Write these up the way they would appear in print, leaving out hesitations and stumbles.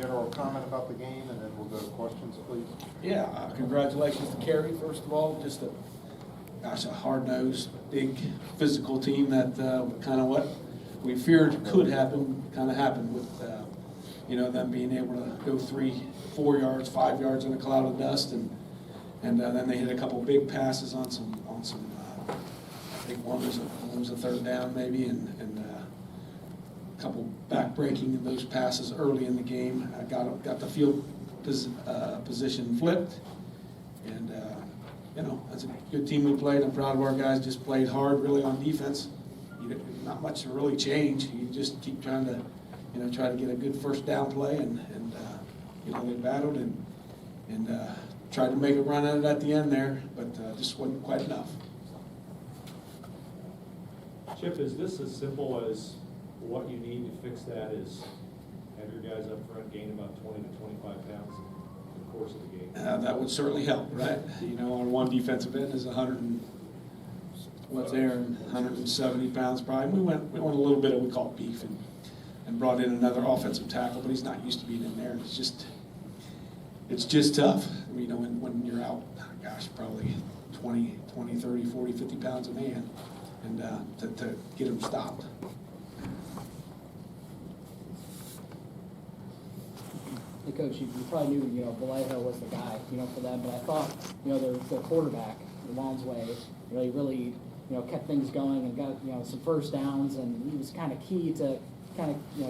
general comment about the game, and then we'll go to questions, please. Yeah, congratulations to Kerry, first of all. Just a hard-nosed, big, physical team that kind of what we feared could happen, kind of happened with, them being able to go 3, 4 yards, 5 yards in a cloud of dust, and then they hit a couple big passes on some. I think one was a third down maybe, and a couple back-breaking of those passes early in the game. I got the field position flipped, and that's a good team we played. I'm proud of our guys. Just played hard, really, on defense. Not much to really change. You just keep trying to, try to get a good first down play, and they battled and tried to make a run at it at the end there, but just wasn't quite enough. Chip, is this as simple as what you need to fix that is have your guys up front gain about 20 to 25 pounds in the course of the game? That would certainly help, right? Our one defensive end is 170 pounds probably. We went a little bit of what we call beef and brought in another offensive tackle, but he's not used to being in there. It's just tough. When you're out, probably 20, 30, 40, 50 pounds a man, and to get him stopped. Hey, Coach, you probably knew, Vallejo was the guy, for them, but I thought, their quarterback, Way, he really, kept things going and got, some first downs, and he was kind of key to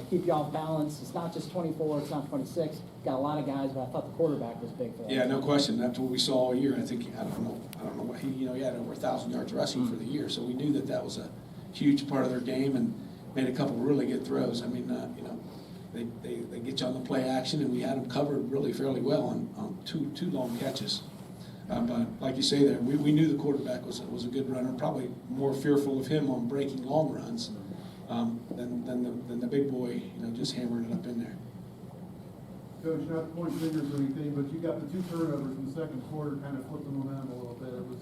keep you off balance. It's not just 24, it's not 26. Got a lot of guys, but I thought the quarterback was big for them. Yeah, no question. That's what we saw all year. I don't know what he had over 1,000 yards rushing for the year, so we knew that was a huge part of their game, and made a couple really good throws. They get you on the play action, and we had them covered really fairly well on two long catches. But like you say there, we knew the quarterback was a good runner, probably more fearful of him on breaking long runs than the big boy, just hammering it up in there. Coach, not to point fingers or anything, but you got the 2 turnovers in the second quarter, kind of flipped the momentum a little bit. It was,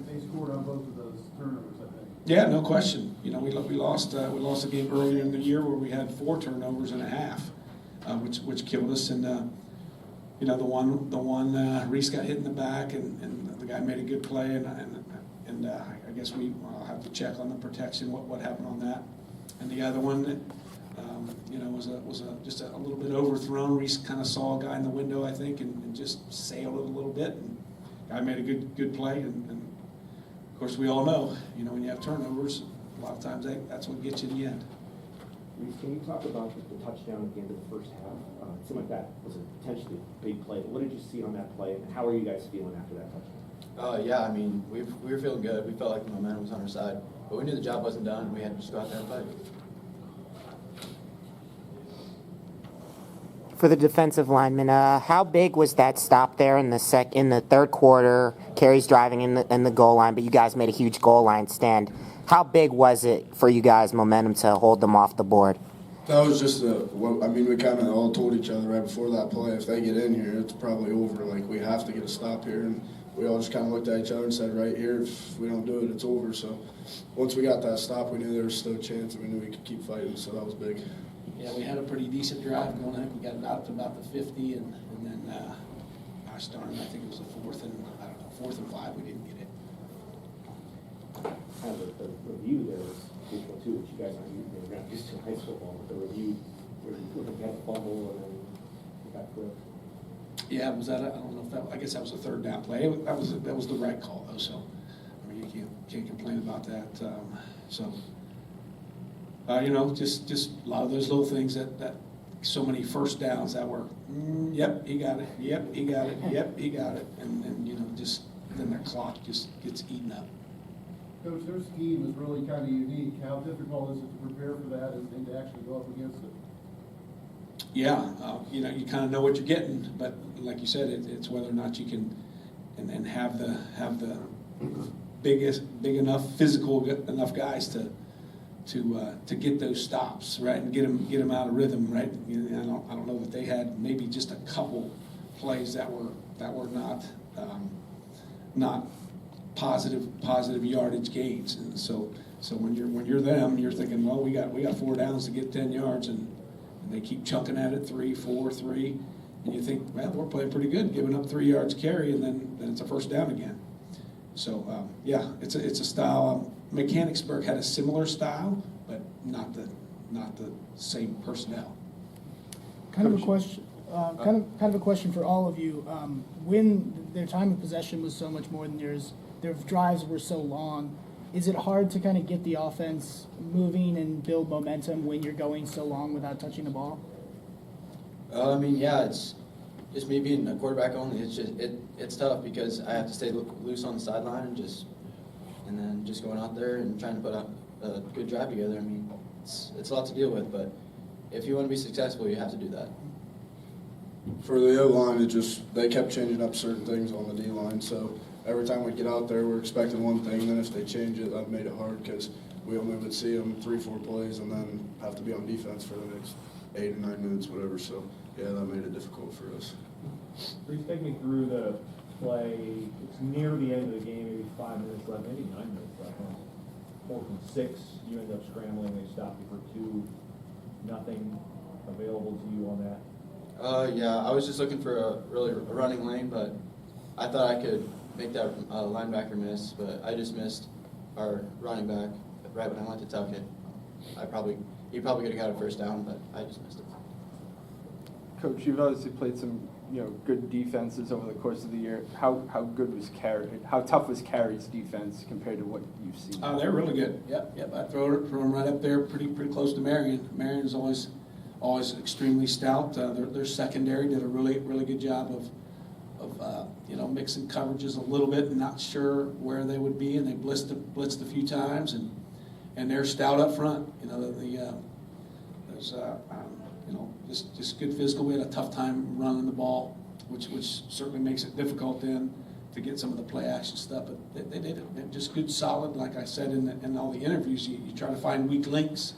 they scored on both of those turnovers, I think. Yeah, no question. We lost a game earlier in the year where we had 4 turnovers and a half, which killed us. And the one Reese got hit in the back, and the guy made a good play, and I guess I'll have to check on the protection what happened on that. And the other one, was just a little bit overthrown. Reese kind of saw a guy in the window, I think, and just sailed it a little bit. And guy made a good play, and of course we all know, when you have turnovers, a lot of times that's what gets you in the end. Reese, can you talk about the touchdown at the end of the first half? It seemed like that was a potentially big play, but what did you see on that play, and how are you guys feeling after that touchdown? Yeah, we were feeling good. We felt like the momentum was on our side, but we knew the job wasn't done. We had to just go out there and play. For the defensive lineman, how big was that stop there in the third quarter? Kerry's driving in the goal line, but you guys made a huge goal line stand. How big was it for you guys, momentum, to hold them off the board? That was just we kind of all told each other right before that play, if they get in here, it's probably over. Like, we have to get a stop here, and we all just kind of looked at each other and said, right here, if we don't do it, it's over. So once we got that stop, we knew there was still a chance, and we knew we could keep fighting, so that was big. Yeah, we had a pretty decent drive going. I think we got it out to about the 50, and then, gosh darn, I think it was the 4th and 5, we didn't get it. Kind of the review there was crucial too, which you guys aren't not used to in high school ball, but the review where you had the fumble and then you got flipped. Yeah, was that? I don't know if I guess that was a third down play. That was the right call though. So you can't complain about that. Just a lot of those little things that so many first downs that were, yep, he got it, yep, he got it, yep, he got it, and just then that clock just gets eaten up. Coach, their scheme is really kind of unique. How difficult is it to prepare for that and to actually go up against it? Yeah, you kind of know what you're getting, but like you said, it's whether or not you can and have the big enough physical enough guys to get those stops, right, and get them out of rhythm, right. I don't know that they had maybe just a couple plays that were not positive yardage gains, and so when you're them, you're thinking, well, we got 4 downs to get 10 yards, and and they keep chunking at it 3, 4, 3, and you think, well, we're playing pretty good, giving up 3 yards carry, and then it's a first down again. So yeah, it's a style. Mechanicsburg had a similar style, but not the same personnel. Kind of a question. Kind of a question for all of you. When their time of possession was so much more than yours, their drives were so long. Is it hard to kind of get the offense moving and build momentum when you're going so long without touching the ball? I mean, yeah, it's just me being a quarterback only. It's tough because I have to stay loose on the sideline and then just going out there and trying to put a good drive together. I mean, it's a lot to deal with, but if you want to be successful, you have to do that. For the O-line, they kept changing up certain things on the D-line, so every time we get out there, we're expecting one thing, then if they change it, that made it hard because we only would see them 3-4 plays and then have to be on defense for the next 8 or 9 minutes, whatever, so yeah, that made it difficult for us. Please take me through the play. It's near the end of the game, maybe 5 minutes left, maybe 9 minutes left. 4th and 6, you end up scrambling, they stop you for 2, nothing available to you on that. Yeah, I was just looking for a running lane, but I thought I could make that linebacker miss, but I just missed our running back right when I went to tuck it. He probably could have got a first down, but I just missed it. Coach, you've obviously played some good defenses over the course of the year. How good was How tough was Carey's defense compared to what you've seen? They're really good. Yep. I throw them right up there, pretty close to Marion. Marion's always extremely stout. Their secondary did a really good job of mixing coverages a little bit and not sure where they would be, and they blitzed a few times, and they're stout up front. There's just good physical. We had a tough time running the ball, which certainly makes it difficult then to get some of the play action stuff. But they did it. They're just good, solid. Like I said in all the interviews, you try to find weak links,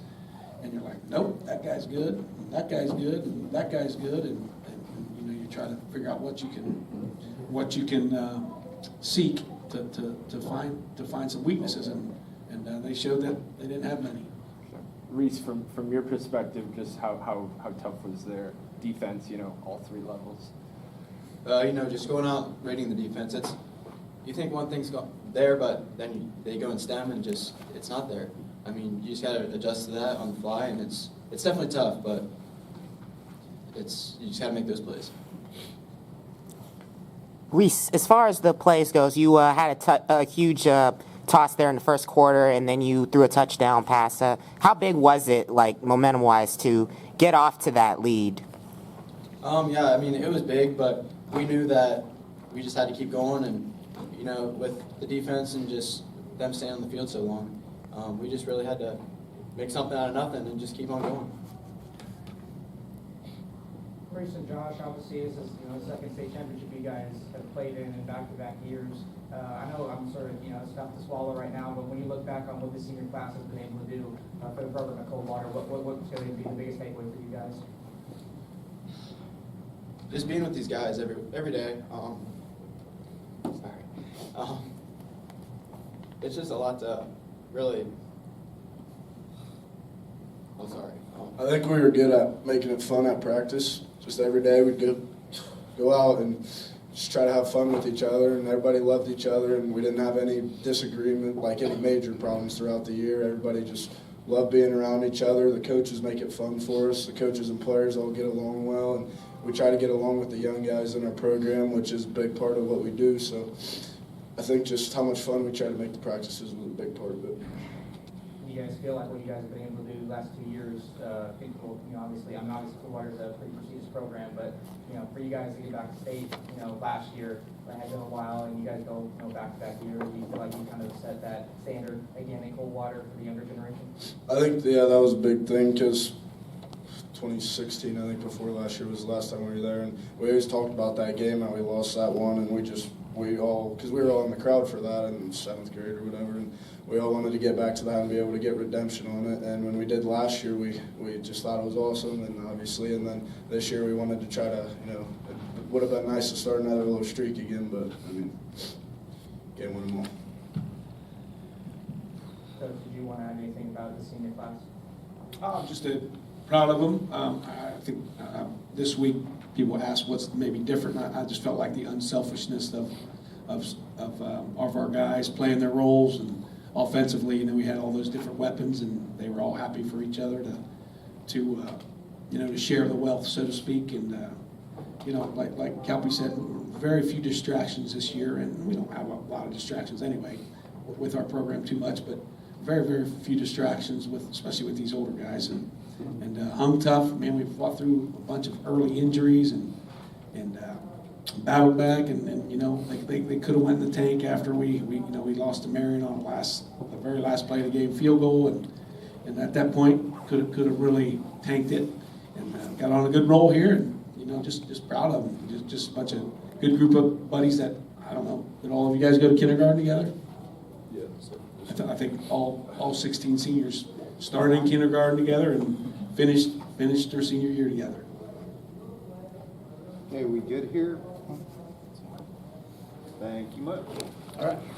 and you're like, nope, that guy's good, and that guy's good, and that guy's good, and you try to figure out what you can seek to find some weaknesses, and they showed that they didn't have many. Reese, from your perspective, just how tough was their defense? All 3 levels. Just going out rating the defense. You think one thing's there, but then they go and stem and it's not there. I mean, you just got to adjust to that on the fly, and it's definitely tough, but you just got to make those plays. Reese, as far as the plays goes, you had a huge toss there in the first quarter, and then you threw a touchdown pass. How big was it, like momentum-wise, to get off to that lead? Yeah, I mean, it was big, but we knew that we just had to keep going, and with the defense and just them staying on the field so long, we just really had to make something out of nothing and just keep on going. Reese and Josh, obviously this is the second state championship you guys have played in back-to-back years. I know I'm sort of it's tough to swallow right now, but when you look back on what the senior class has been able to do for the program at Coldwater, what's going to be the biggest takeaway for you guys? Just being with these guys every day. It's just a lot to really. I'm sorry. I think we were good at making it fun at practice. Just every day we'd go out and just try to have fun with each other, and everybody loved each other, and we didn't have any disagreement, like any major problems throughout the year. Everybody just loved being around each other. The coaches make it fun for us. The coaches and players all get along well, and we try to get along with the young guys in our program, which is a big part of what we do. So I think just how much fun we try to make the practices was a big part of it. You guys feel like what you guys have been able to do the last 2 years, obviously Coldwater is a pretty prestigious program, but for you guys to get back to state, last year it had been a while, and you guys go back-to-back years. Do you feel like you kind of set that standard again in Coldwater for the younger generation? I think that was a big thing because 2016, I think before last year was the last time we were there, and we always talked about that game, how we lost that one, and because we were all in the crowd for that in 7th grade or whatever, and we all wanted to get back to that and be able to get redemption on it. And when we did last year, we just thought it was awesome, and obviously, and then this year we wanted to try to, it would have been nice to start another little streak again, but I mean, can't win them all. So did you want to add anything about the senior class? Just to proud of them. I think this week people asked what's maybe different. I just felt like the unselfishness of our guys playing their roles and offensively, and then we had all those different weapons, and they were all happy for each other to share the wealth, so to speak. And like Kelpie said, very few distractions this year, and we don't have a lot of distractions anyway with our program too much, but very, very few distractions especially with these older guys, and hung tough. Man, we fought through a bunch of early injuries and battled back, and they could have went in the tank after we lost to Marion on the very last play of the game, field goal, and at that point could have really tanked it, and got on a good roll here, and just proud of them. Just a bunch of good group of buddies that, I don't know, did all of you guys go to kindergarten together? Yeah. I think all 16 seniors started in kindergarten together and finished their senior year together. Okay, we good here? Thank you much. All right.